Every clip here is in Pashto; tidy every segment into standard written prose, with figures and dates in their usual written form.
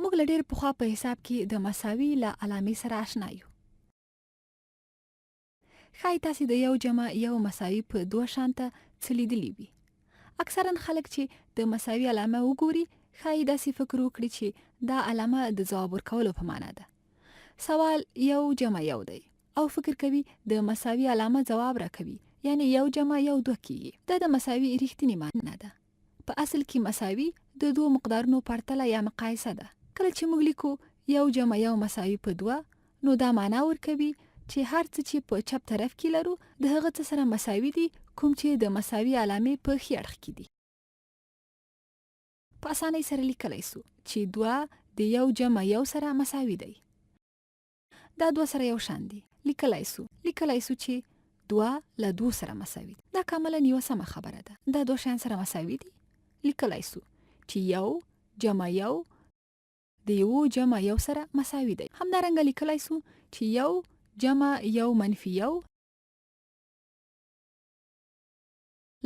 موږ له ډېر پخوا په حساب کې د مساوي له علامې سره آشنا یو. ښایي تاسې د یو جمع یو مساوي په دوه شانته څه لیدلي وي. اکثرا خلک چې د مساوي علامه وګوري ښایي داسې فکر وکړي چې دا علامه د ځواب ورکولو په معنا ده. سوال یو جمع یو دی او فکر کوي د مساوي علامه ځواب راکوي، یعنی یو جمع یو دوه کیږي. دا د مساوي رښتینی معنا ده. په اصل کې مساوي د دوه مقدارونو پرتله یا مقایسه ده. کله چې موږ لیکو یو جمع یو مساوي په دوه، نو دا معنا ورکوي چې هر څه چې په چپ طرف کې لرو د هغه څه سره مساوي دي کوم چې د مساوي علامې په ښي اړخ کې دي. په اسانۍ سره لیکلی سو چې دوه د یو جمع یو سره مساوي دی. دا دوه سره یو شان دي. لیکلی سو چې دوه له دوه سره مساوي دي. دا کاملا یوه سمه خبره ده. دا دوه شیان سره مساوي دي. لیکلی سو چې یو جمع یو د یو جمع یو سره مساوي دی. همدارنګه لیکلی سو چې یو جمع یو منفي یو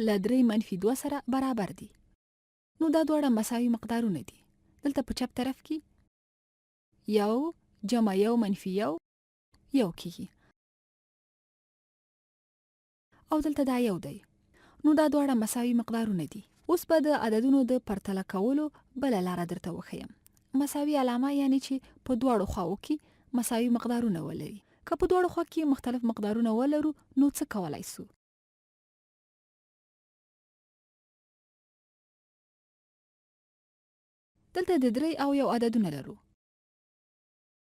له درې منفي دوه سره برابر دي. نو دا دواړه مساوي مقدارونه دي. دلته په چپ طرف کې یو جمع یو منفي یو یو کیږي او دلته دا یو دی. نو دا دواړه مساوي مقدارونه دي. اوس به د عددونو د پرتله کولو بله لاره درته وښیم. مساوي علامه یعنی چې په دواړو خواو کې مساوي مقدارونه ولري. که په دواړو خوا کې مختلف مقدارونه ولرو نو څه کولای سو؟ دلته د 3 او 1 عددونه لرو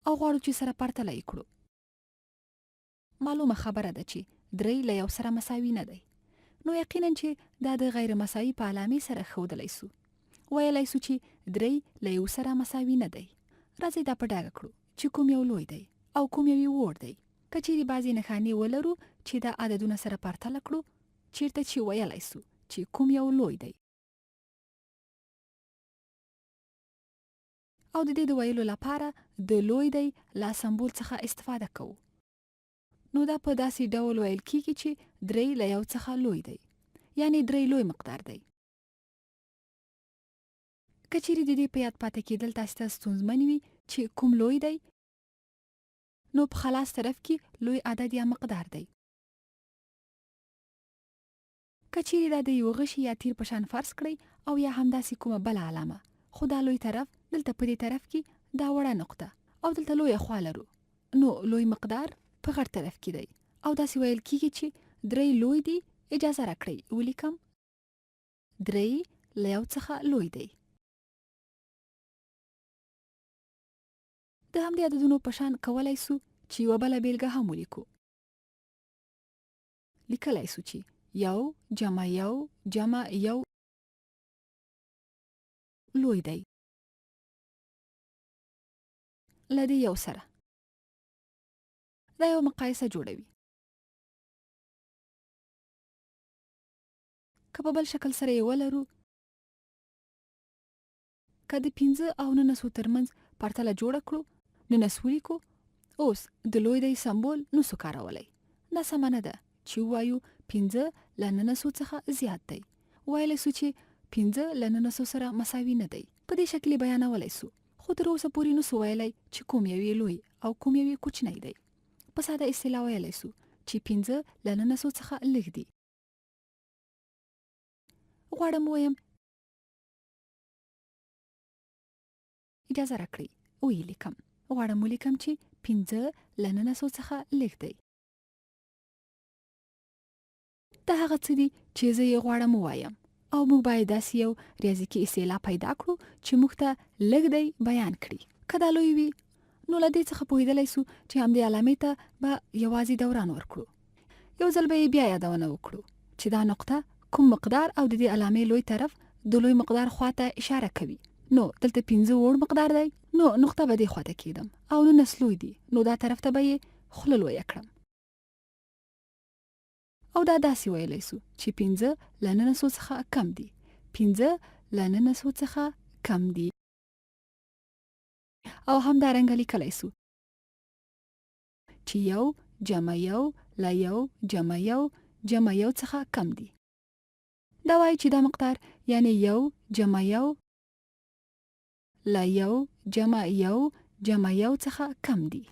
او غواړو چې سره پرتله یې کړو. معلومه خبره ده چې 3 له 1 سره مساوي نه دی. نو یقینا چې دا د غیر مساوي په علامې سره ښودلی سو. ویلی سو چې 3 له 1 سره مساوي نه دی. راځئ دا په ډاګه کړو چې کوم یو لوی دی او کوم یو وړ دی. که چیرې بعضې نښانې ولرو چې دا عددونه سره پرتله کړو، چیرته چې ویلی سو چې کوم یو لوی دی. او د دې د ویلو لپاره د لوی دی له سمبول څخه استفاده کوو. نو دا په داسې ډول ویل کیږي چې 3 له 1 څخه لوی دی، یعنی 3 لوی مقدار دی. که چیرې د دې په یاد پاتې کېدل تاسو ته ستونزمن وي چې کوم لوی دی، نو په خلاص طرف کې لوی عدد یا مقدار دی. که چیرې دا د یو غشي یا تیر په شان فرض کړئ او یا همداسې کومه بله علامه، خو دا لوی طرف دلته په دې طرف کې دا وړه نقطه او دلته لویه خوا لرو، نو لوی مقدار په غټ طرف کې دی او داسې ویل کیږي چې 3 لوی دی. اجازه راکړئ ولیکم 3 له 1 څخه لوی دی. د همدې عددونو په شان کولی سو چې یوه بله بیلګه هم ولیکو. لیکلی سو چې یو جمع یو جمع یو لوی دی له دې یو سره. دا یو مقایسه جوړوي. که په بل شکل سره یې ولرو، که د 15 او 19 ترمنځ پرتله جوړه کړو، 19 ولیکو، اوس د لوی دی سمبول نسو کارولی. دا سمه نه ده چې ووایو 15 له 19 څخه زیات دی. ویلی سو چې 15 له 19 سره مساوي نه دی. په دې شکل یې بیانولی سو، خو تر اوسه پورې نسو ویلی چې کوم یو یې لوی او کوم یو یې کوچنی دی. په ساده اصطلاح ویلی سو چې 15 له 19 څخه لږ دی. غواړم ویم، اجازه راکړئ ویې لیکم. غواړم ولیکم چې 15 له 19 څخه لږ دی. دا هغه څه دي چې زه یې غواړم ووایم او موږ باید داسې یو ریاضیکي اصطلاح پیدا کړو چې موږ ته لږ دی بیان کړي. که دا لوی وي، نو له دې څخه پوهېدلی سو چې همدې علامې ته به یوازې دوران ورکړو. یو ځل به یې بیا یادونه وکړو چې دا نقطه کوم مقدار او د دې علامې لوی طرف د لوی مقدار خواته اشاره کوي. نو دلته 15 وړ مقدار دی، نو نقطه به دې خواته کېدم او 19 لوی دی، نو دا طرف ته به یې خوله لویه کړم. او دا داسې ویلی سو چې 15 له 19 څخه کم دی. 15 له 19 څخه کم دی. او همدارنګه لیکلی سو چې یو جمع یو له یو جمع یو جمع یو څخه کم دی. دا وایي چې دا مقدار یعنی یو جمع یو له 1 جمع 1 جمع 1 څخه کم دي.